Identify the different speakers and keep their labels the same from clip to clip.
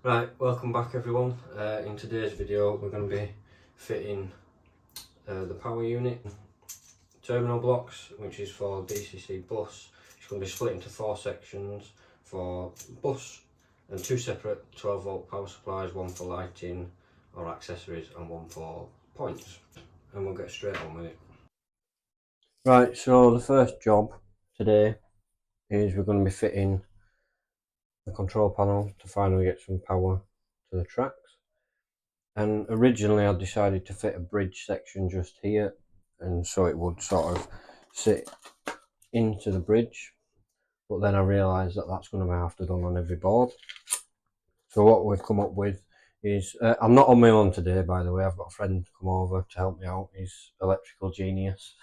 Speaker 1: Right, welcome back everyone. In today's video we're going to be fitting the power unit terminal blocks, which is for DCC bus. It's going to be split into 4 sections for bus and 2 separate 12 volt power supplies, one for lighting or accessories and one for points. And we'll get straight on with it. Right, so the first job today is we're going to be fitting the control panel to finally get some power to the tracks. And originally I decided to fit a bridge section just here, and so it would sort of sit into the bridge, but then I realised that that's going to have to be done on every board. So what we've come up with is, I'm not on my own today, by the way. I've got a friend come over to help me out. He's electrical genius.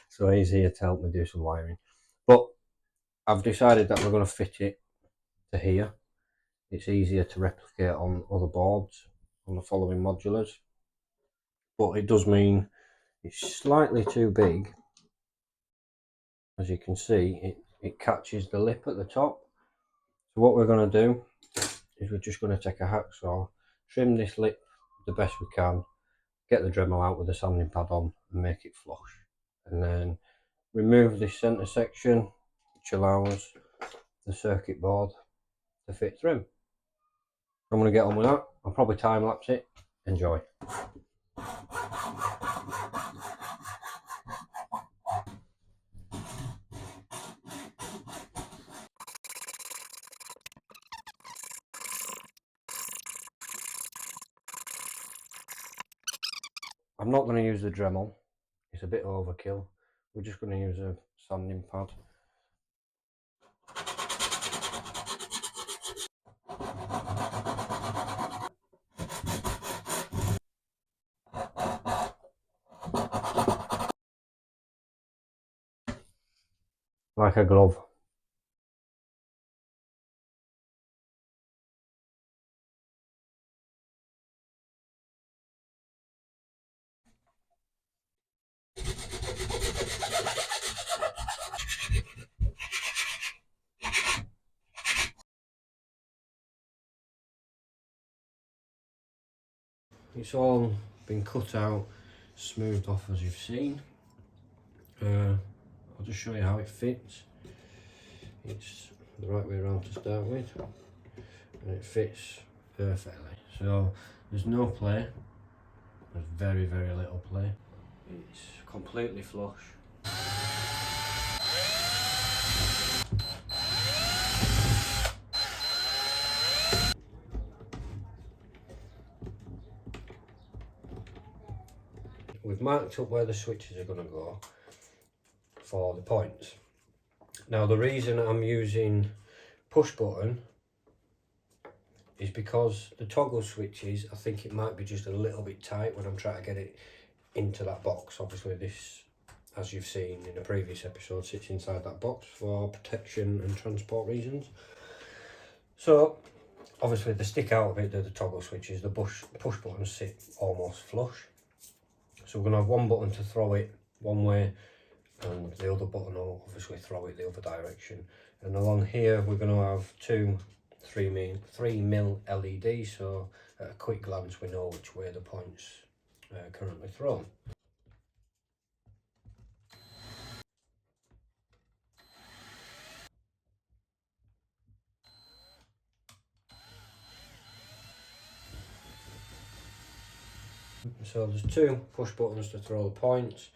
Speaker 1: So he's here to help me do some wiring. But I've decided that we're going to fit it to here. It's easier to replicate on other boards, on the following modulars. But it does mean it's slightly too big. As you can see, it catches the lip at the top. So what we're going to do is we're just going to take a hacksaw, trim this lip the best we can, get the Dremel out with the sanding pad on and make it flush. And then remove this centre section, which allows the circuit board to fit through. I'm going to get on with that. I'll probably time lapse it. Enjoy. I'm not going to use the Dremel. It's a bit overkill. We're just going to use a sanding pad. Like a glove. It's all been cut out, smoothed off as you've seen. I'll just show you how it fits. It's the right way around to start with, and it fits perfectly. So there's no play, there's very little play. It's completely flush. We've marked up where the switches are going to go for the points. Now the reason I'm using push button is because the toggle switches, I think it might be just a little bit tight when I'm trying to get it into that box. Obviously this, as you've seen in a previous episode, sits inside that box for protection and transport reasons. So obviously they stick out a bit, they're the toggle switches. The push buttons sit almost flush. So we're going to have one button to throw it one way, and the other button will obviously throw it the other direction. And along here we're going to have two 3mm LEDs, so at a quick glance we know which way the points are currently thrown. So there's two push buttons to throw the points,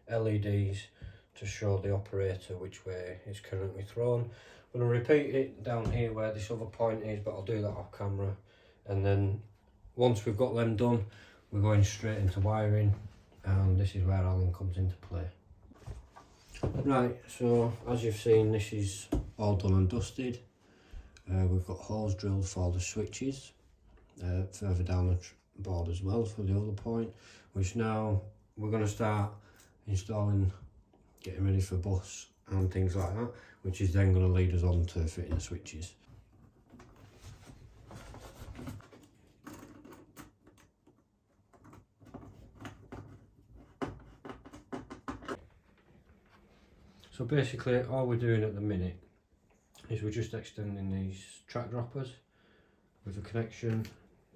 Speaker 1: LEDs to show the operator which way it's currently thrown. I'm going to repeat it down here where this other point is, but I'll do that off camera. And then once we've got them done, we're going straight into wiring, and this is where Alan comes into play. Right, so as you've seen, this is all done and dusted. We've got holes drilled for the switches further down the board as well for the other point, which now we're going to start installing, getting ready for bus and things like that, which is then going to lead us on to fitting the switches. So basically all we're doing at the minute is we're just extending these track droppers. with the connection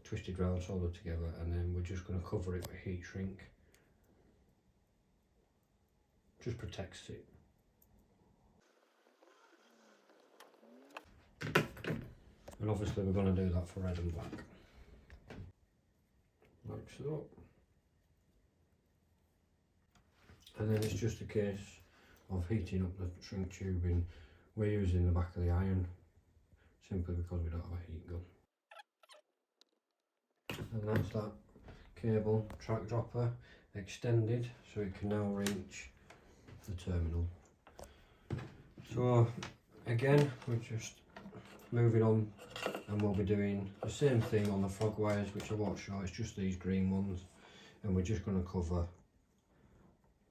Speaker 1: twisted round, soldered together, and then we're just going to cover it with heat shrink. Just protects it. And obviously we're going to do that for red and black. Like so. And then it's just a case of heating up the shrink tubing. We're using the back of the iron, simply because we don't have a heat gun. And that's that cable track dropper extended, so it can now reach the terminal. So again, we're just moving on, and we'll be doing the same thing on the frog wires, which I won't show. It's just these green ones, and we're just going to cover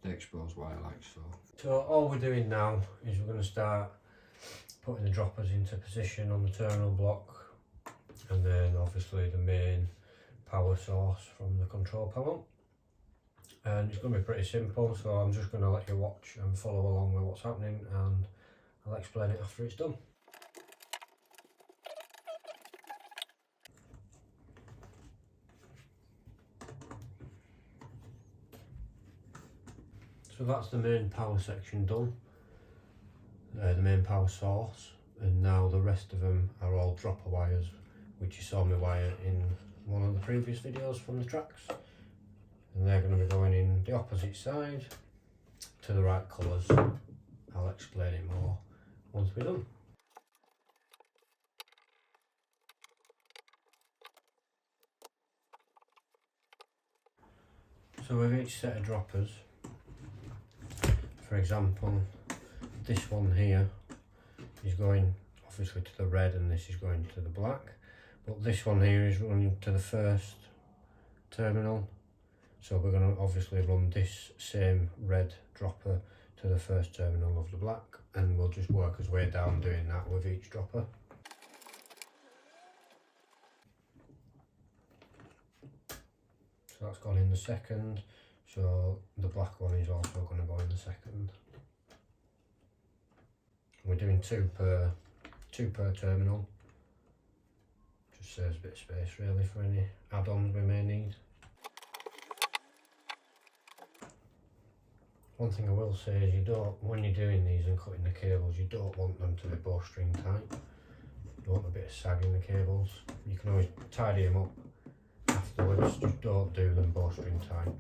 Speaker 1: the exposed wire like so. So all we're doing now is we're going to start putting the droppers into position on the terminal block, and then obviously the main power source from the control panel. And it's going to be pretty simple, so I'm just going to let you watch and follow along with what's happening, and I'll explain it after it's done. So that's the main power section done, the main power source, and now the rest of them are all dropper wires, which you saw me wire in one of the previous videos from the tracks, and they're going to be going in the opposite side to the right colours. I'll explain it more once we're done. So with each set of droppers, for example, this one here is going obviously to the red and this is going to the black, but this one here is running to the first terminal, so we're going to obviously run this same red dropper to the first terminal of the black, and we'll just work our way down doing that with each dropper. So that's gone in the second, so the black one is also going to go in the second. We're doing two per terminal. Just saves a bit of space really for any add-ons we may need. One thing I will say is when you're doing these and cutting the cables, you don't want them to be bowstring tight. You want a bit of sag in the cables. You can always tidy them up afterwards, just don't do them bowstring tight.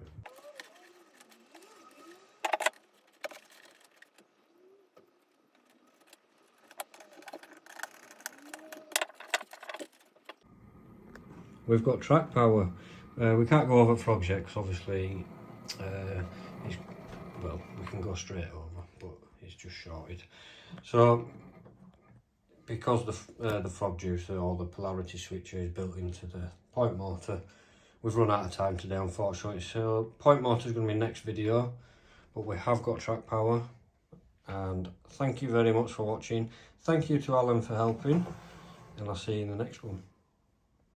Speaker 1: We've got track power. We can't go over frogs yet because obviously well, we can go straight over, but it's just shorted. So because the frog juicer or the polarity switcher is built into the point motor, we've run out of time today unfortunately. So point motor is going to be next video, but we have got track power. And thank you very much for watching. Thank you to Alan for helping, and I'll see you in the next one.